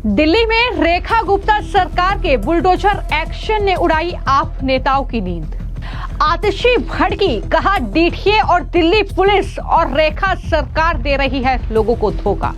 दिल्ली में रेखा गुप्ता सरकार के बुलडोजर एक्शन ने उड़ाई आप नेताओं की नींद। आतिशी भड़की, कहा डीटीए और दिल्ली पुलिस और रेखा सरकार दे रही है लोगों को धोखा।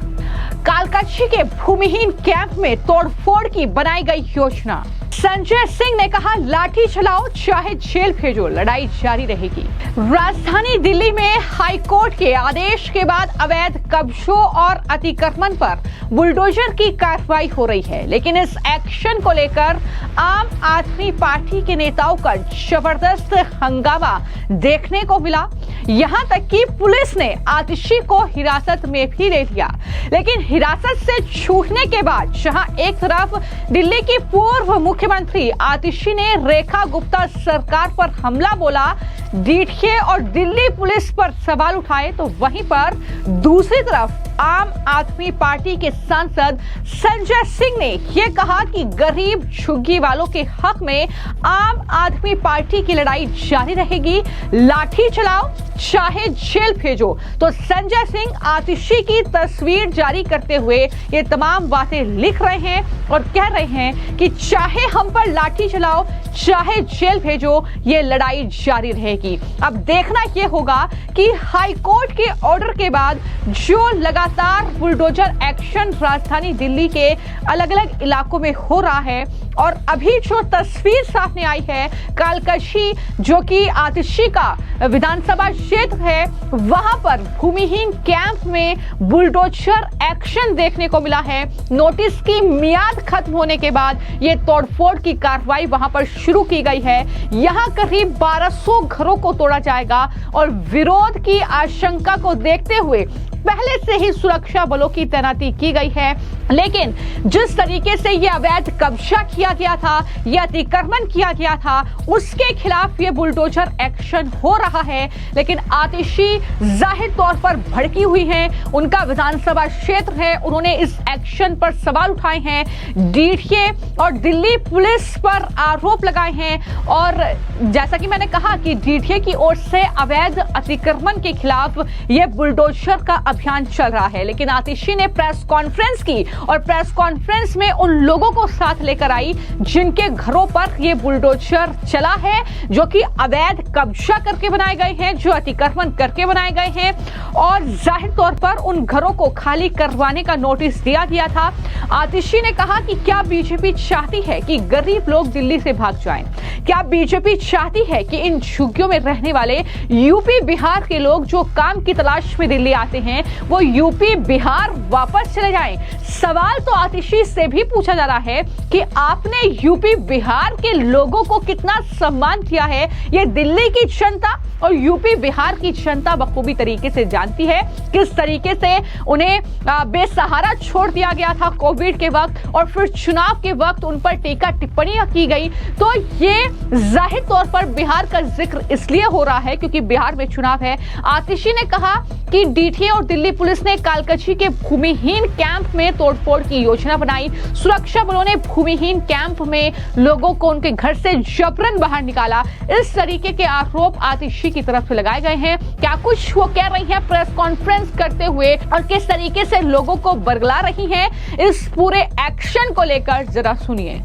कालकाची के भूमिहीन कैंप में तोड़फोड़ की बनाई गई योजना। संजय सिंह ने कहा लाठी चलाओ चाहे जेल भेजो, लड़ाई जारी रहेगी। राजधानी दिल्ली में हाईकोर्ट के आदेश के बाद अवैध कब्जों और अतिक्रमण पर बुलडोजर की कार्रवाई हो रही है, लेकिन इस एक्शन को लेकर आम आदमी पार्टी के नेताओं का जबरदस्त हंगामा देखने को मिला। यहां तक कि पुलिस ने आतिशी को हिरासत में भी ले लिया, लेकिन हिरासत से छूटने के बाद जहां एक तरफ दिल्ली की पूर्व मुख्यमंत्री आतिशी ने रेखा गुप्ता सरकार पर हमला बोला, डीटीए और दिल्ली पुलिस पर सवाल उठाए, तो वहीं पर दूसरी तरफ आम आदमी पार्टी के सांसद संजय सिंह ने यह कहा कि गरीब झुग्गी वालों के हक में आम आदमी पार्टी की लड़ाई जारी रहेगी, लाठी चलाओ चाहे जेल भेजो। तो संजय सिंह आतिशी की तस्वीर जारी करते हुए ये तमाम बातें लिख रहे हैं और कह रहे हैं कि चाहे हम पर लाठी चलाओ चाहे जेल भेजो, ये लड़ाई जारी रहेगी। अब देखना यह होगा कि हाईकोर्ट के ऑर्डर के बाद जो लगातार बुलडोजर एक्शन राजधानी दिल्ली के अलग अलग इलाकों में हो रहा है, और अभी जो तस्वीर सामने आई है कालकाची, जो कि आतिशी का विधानसभा क्षेत्र है, वहां पर भूमिहीन कैंप में बुलडोजर एक्शन देखने को मिला है। नोटिस की मियाद खत्म होने के बाद यह तोड़फोड़ की कार्रवाई वहां पर शुरू की गई है। यहां करीब 1200 घरों को तोड़ा जाएगा और विरोध की आशंका को देखते हुए पहले से ही सुरक्षा बलों की तैनाती की गई है। लेकिन जिस तरीके से यह अवैध कब्जा किया गया था, यह अतिक्रमण किया गया था, उसके खिलाफ यह बुलडोजर एक्शन हो रहा है। लेकिन आतिशी जाहिर तौर पर भड़की हुई हैं, उनका विधानसभा क्षेत्र है, उन्होंने इस एक्शन पर सवाल उठाए हैं, डीटीए और दिल्ली पुलिस पर आरोप लगाए हैं। और जैसा कि मैंने कहा कि डीटीए की ओर से अवैध अतिक्रमण के खिलाफ यह बुलडोजर का अभियान चल रहा है, लेकिन आतिशी ने प्रेस कॉन्फ्रेंस की और प्रेस कॉन्फ्रेंस में उन लोगों को साथ लेकर आई जिनके घरों पर यह बुलडोजर चला है, जो कि अवैध कब्जा करके बनाए गए हैं, जो अतिक्रमण करके बनाए गए हैं, और जाहिर तौर पर उन घरों को खाली करवाने का नोटिस दिया गया था। आतिशी ने कहा कि क्या बीजेपी चाहती है कि गरीब लोग दिल्ली से भाग जाएं? क्या बीजेपी चाहती है कि इन झुग्गियों में रहने वाले यूपी बिहार के लोग जो काम की तलाश में दिल्ली आते हैं वो यूपी बिहार वापस चले जाएं? सवाल तो आतिशी से भी पूछा जा रहा है कि आपने यूपी बिहार के लोगों को कितना सम्मान किया है, ये दिल्ली की जनता और यूपी बिहार की जनता बखूबी तरीके से जानती है। किस तरीके से उन्हें बेसहारा छोड़ दिया गया था कोविड के वक्त, और फिर चुनाव के वक्त उन पर टीका टिप्पणियां की गई। तो ये जाहिर तौर पर बिहार का जिक्र इसलिए हो रहा है क्योंकि बिहार में चुनाव है। आतिशी ने कहा कि डीटीए और दिल्ली पुलिस ने कालकाची के भूमिहीन कैंप में तोड़फोड़ की योजना बनाई। सुरक्षा बलों ने भूमिहीन कैंप में लोगों को उनके घर से जबरन बाहर निकाला। इस तरीके के आरोप आतिशी की तरफ से लगाए गए हैं। क्या कुछ वो कह रही हैं प्रेस कॉन्फ्रेंस करते हुए और किस तरीके से लोगों को बरगला रही हैं, इस पूरे एक्शन को लेकर जरा सुनिए।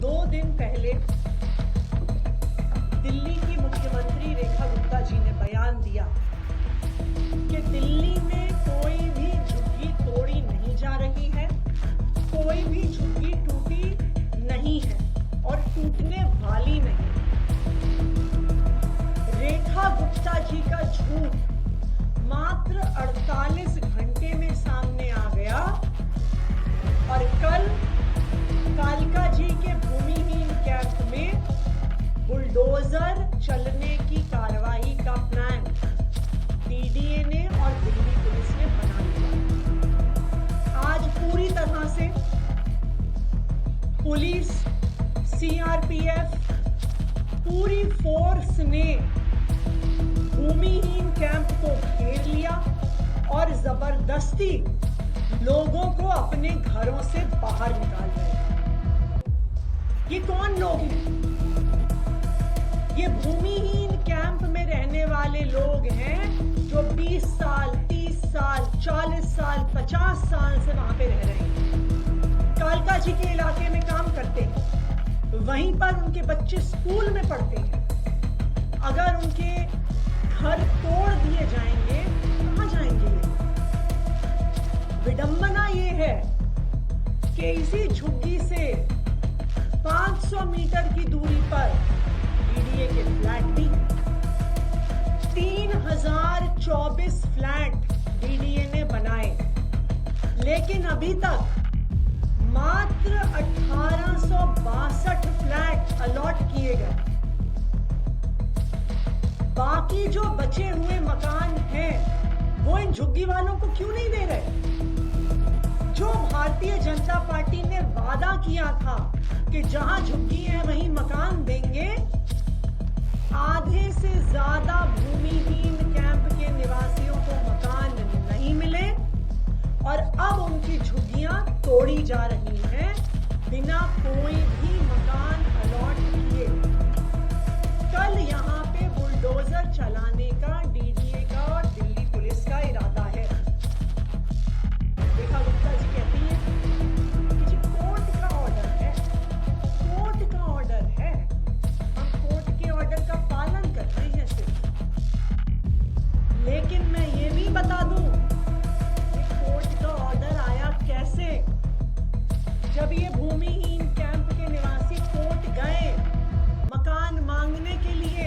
2 दिन पहले दिल्ली की मुख्यमंत्री रेखा गुप्ता जी ने बयान दिया कि दिल्ली में कोई भी झुग्गी तोड़ी नहीं जा रही है, कोई भी झुग्गी टूटी नहीं है और टूटने वाली नहीं। रेखा गुप्ता जी का झूठ मात्र 48 घंटे में सामने आ गया और कल कालका जी के भूमिहीन कैंप में बुलडोजर चलने की कार्रवाई का प्लान डीटीए ने और दिल्ली पुलिस ने बना लिया। आज पूरी तरह से पुलिस, सीआरपीएफ, पूरी फोर्स ने भूमिहीन कैंप को घेर लिया और जबरदस्ती लोगों को अपने घरों से बाहर निकाल रहे हैं। ये कौन लोग हैं? ये भूमिहीन कैंप में रहने वाले 20 साल, 30 साल, 40 साल, 50 साल से वहां पे रह रहे हैं, कालका जी के इलाके में काम करते हैं, वहीं पर उनके बच्चे स्कूल में पढ़ते हैं। अगर उनके घर तोड़ दिए जाएंगे, कहां जाएंगे ये? विडंबना ये है कि इसी झुग्गी से 500 मीटर की दूरी पर डीडीए के फ्लैट भी हैं। 3024 फ्लैट डीडीए ने बनाए, लेकिन अभी तक मात्र 1862 फ्लैट अलॉट किए गए। बाकी जो बचे हुए मकान हैं, वो इन झुग्गी वालों को क्यों नहीं दे रहे? जो भारतीय जनता पार्टी ने वादा किया था कि जहां झुग्गी है वहीं मकान देंगे, आधे से ज्यादा भूमिहीन कैंप के निवासियों को मकान नहीं मिले और अब उनकी झुग्गियां तोड़ी जा रही हैं बिना कोई भी मकान अलॉट किए। कल यहां पे बुलडोजर चलाने का डीडीए का और दिल्ली पुलिस का इरादा है। रेखा गुप्ता जी कहती है कि जी कोर्ट का ऑर्डर है, कोर्ट का ऑर्डर है, हम कोर्ट के ऑर्डर का पालन कर रहे हैं सिर्फ। लेकिन मैं ये भी बता दूं कि कोर्ट का ऑर्डर आया कैसे? जब ये भूमिहीन कैंप के निवासी कोर्ट गए मकान मांगने के लिए,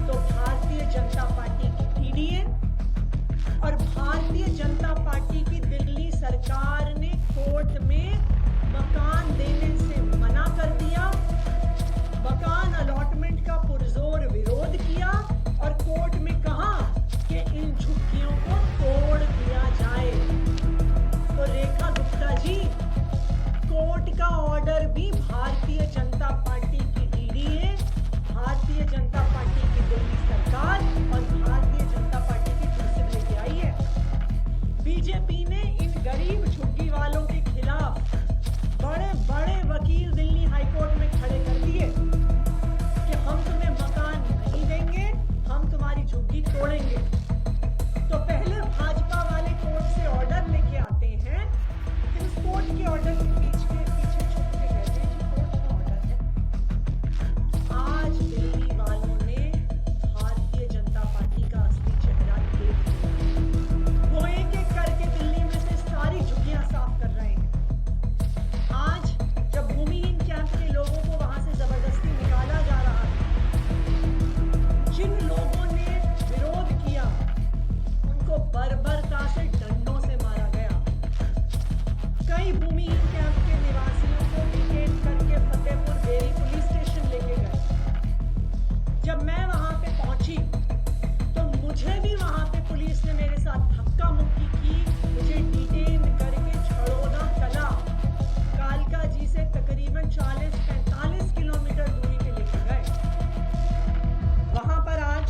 तो भारतीय जनता पार्टी की डीडीए और भारतीय जनता पार्टी की दिल्ली सरकार ने कोर्ट में मकान देने से मना कर दिया, मकान अलॉटमेंट का पुरजोर विरोध किया और कोर्ट में कहा कि इन झुग्गियों को तोड़ दिया जाए। तो रेखा गुप्ता जी, कोर्ट का ऑर्डर भी भारतीय जनता पार्टी की डीडीए, भारतीय जनता पार्टी की दिल्ली सरकार और भारतीय जनता पार्टी की कुर्सी लेके आई है। बीजेपी ने इन गरीब झुग्गी वालों के खिलाफ बड़े बड़े वकील दिल्ली हाईकोर्ट में खड़े कर दिए कि हम तुम्हें मकान नहीं देंगे, हम तुम्हारी झुग्गी तोड़ेंगे। तो पहले भाजपा वाले कोर्ट से ऑर्डर लेके आते हैं, फिर उस कोर्ट के ऑर्डर के पीछे छुप के कहते हैं कि कोर्ट का ऑर्डर है। आज दिल्ली वालों ने भारतीय जनता पार्टी का असली चेहरा देख लिया। वो एक एक करके दिल्ली में से सारी झुग्गियां साफ कर रहे हैं। आज जब भूमिहीन कैंप के लोगों को वहां से जबरदस्ती निकाला जा रहा है, जिन लोगों ने विरोध किया उनको बर्बरता से डंडों से मारा गया। कई भूमिहीन कैंप के निवासियों को डिटेन करके फतेहपुर बेरी पुलिस स्टेशन लेके गए। जब मैं वहां पे पहुंची तो मुझे भी वहां पे पुलिस ने मेरे साथ धक्का मुक्की की, मुझे डिटेन करके छड़ोदा कला कालका जी से तकरीबन 40-45 किलोमीटर दूरी पे लेके गए। वहां पर आज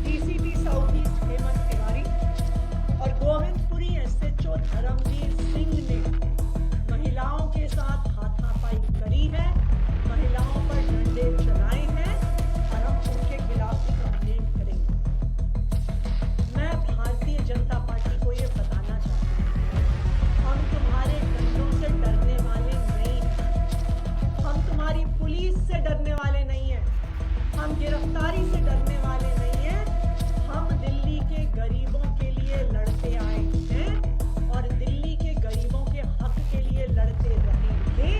DCP south east Hemant Tiwari और गोविंदपुरी एसएचओ धर्मवीर सिंह ने महिलाओं के साथ हाथापाई करी है, महिलाओं पर डंडे चलाए हैं और हम उनके खिलाफ भी कंप्लेंट करेंगे। मैं भारतीय जनता पार्टी को ये बताना चाहती हूँ, हम तुम्हारे डंडों से डरने वाले नहीं हैं, हम तुम्हारी पुलिस से डरने वाले नहीं हैं, हम गिरफ्तारी से डरने वाले नहीं हैं। हम दिल्ली के गरीबों के लिए लड़ते आए हैं और दिल्ली के गरीबों के हक के लिए लड़ते रहेंगे,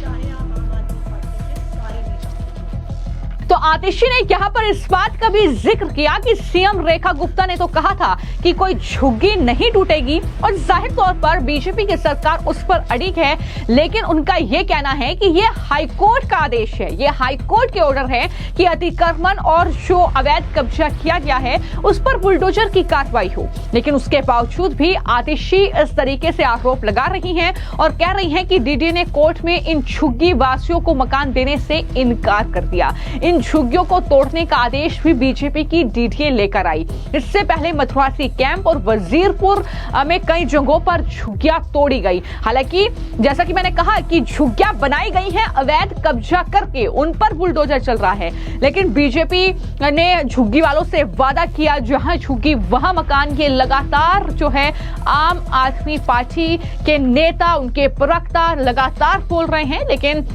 चाहे आप आम आदमी पार्टी के सारे नेता हों। तो आतिशी ने यहाँ पर इस बात का भी जिक्र किया कि सीएम रेखा गुप्ता ने तो कहा था कि कोई झुग्गी नहीं टूटेगी और जाहिर तौर पर बीजेपी की सरकार उस पर अड़िग है, लेकिन उनका यह कहना है कि यह हाईकोर्ट का आदेश है, यह हाईकोर्ट के ऑर्डर है कि अतिक्रमण और जो अवैध कब्जा किया गया है उस पर बुलडोजर की कार्रवाई हो। लेकिन उसके बावजूद भी आतिशी इस तरीके से आरोप लगा रही हैं और कह रही हैं कि डीडीए ने कोर्ट में इन झुग्गी वासियों को मकान देने से इनकार कर दिया। इन झुग्गियों को तोड़ने का आदेश भी बीजेपी की डीडीए लेकर आई। इससे पहले मथुरासी कैंप और वजीरपुर में कई जगहों पर झुग्गियां तोड़ी गई। हालांकि जैसा कि मैंने कहा कि झुग्गियां बनाई गई हैं अवैध कब्जा करके, उन पर बुलडोजर चल रहा है, लेकिन बीजेपी ने झुग्गी वालों से वादा किया जहां झुग्गी वहां मकान। ये लगातार जो है आम आदमी पार्टी के नेता, उनके प्रवक्ता लगातार बोल रहे हैं, लेकिन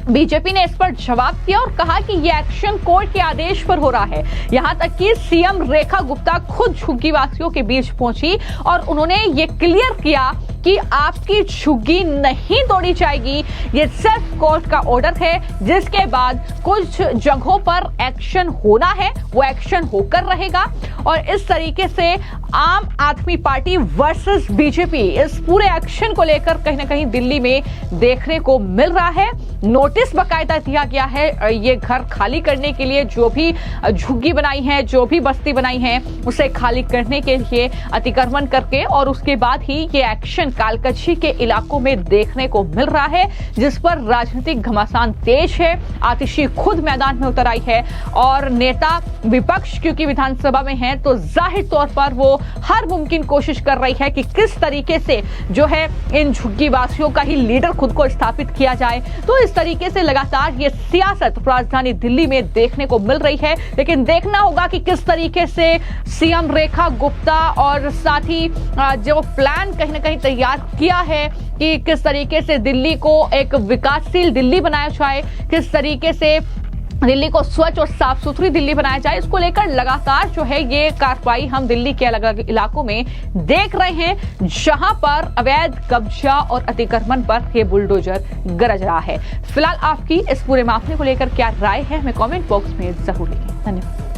बीजेपी ने इस पर जवाब दिया और कहा कि यह एक्शन कोर्ट के आदेश पर हो रहा है। यहां तक कि सीएम रेखा गुप्ता खुद झुग्गी वासियों के बीच पहुंची और उन्होंने ये क्लियर किया कि आपकी झुग्गी नहीं तोड़ी जाएगी, ये सिर्फ कोर्ट का ऑर्डर है, जिसके बाद कुछ जगहों पर एक्शन होना है वो एक्शन होकर रहेगा। और इस तरीके से आम आदमी पार्टी वर्सेस बीजेपी इस पूरे एक्शन को लेकर कहीं ना कहीं दिल्ली में देखने को मिल रहा है। नोटिस बकायदा दिया गया है ये घर खाली करने के लिए, जो भी झुग्गी बनाई है, जो भी बस्ती बनाई है, उसे खाली करने के लिए अतिक्रमण करके, और उसके बाद ही ये एक्शन कालकची के इलाकों में देखने को मिल रहा है, जिस पर राजनीतिक घमासान तेज है। आतिशी खुद मैदान में उतर आई है और नेता विपक्ष क्योंकि विधानसभा में है तो जाहिर तौर पर वो हर मुमकिन कोशिश कर रही है कि किस तरीके से जो है इन झुग्गी वासियों का ही लीडर खुद को स्थापित किया जाए। तो इस तरीके से लगातार ये सियासत राजधानी दिल्ली में देखने को मिल रही है, लेकिन देखना होगा कि किस तरीके से सीएम रेखा गुप्ता और साथ ही जो प्लान कहीं ना कहीं तैयार किया है कि किस तरीके से दिल्ली को एक विकासशील दिल्ली बनाया जाए, किस तरीके से दिल्ली को स्वच्छ और साफ सुथरी दिल्ली बनाया जाए, इसको लेकर लगातार जो है ये कार्रवाई हम दिल्ली के अलग अलग इलाकों में देख रहे हैं, जहां पर अवैध कब्जा और अतिक्रमण पर ये बुलडोजर गरज रहा है। फिलहाल आपकी इस पूरे मामले को लेकर क्या राय है, हमें कमेंट बॉक्स में जरूर लिखें। धन्यवाद।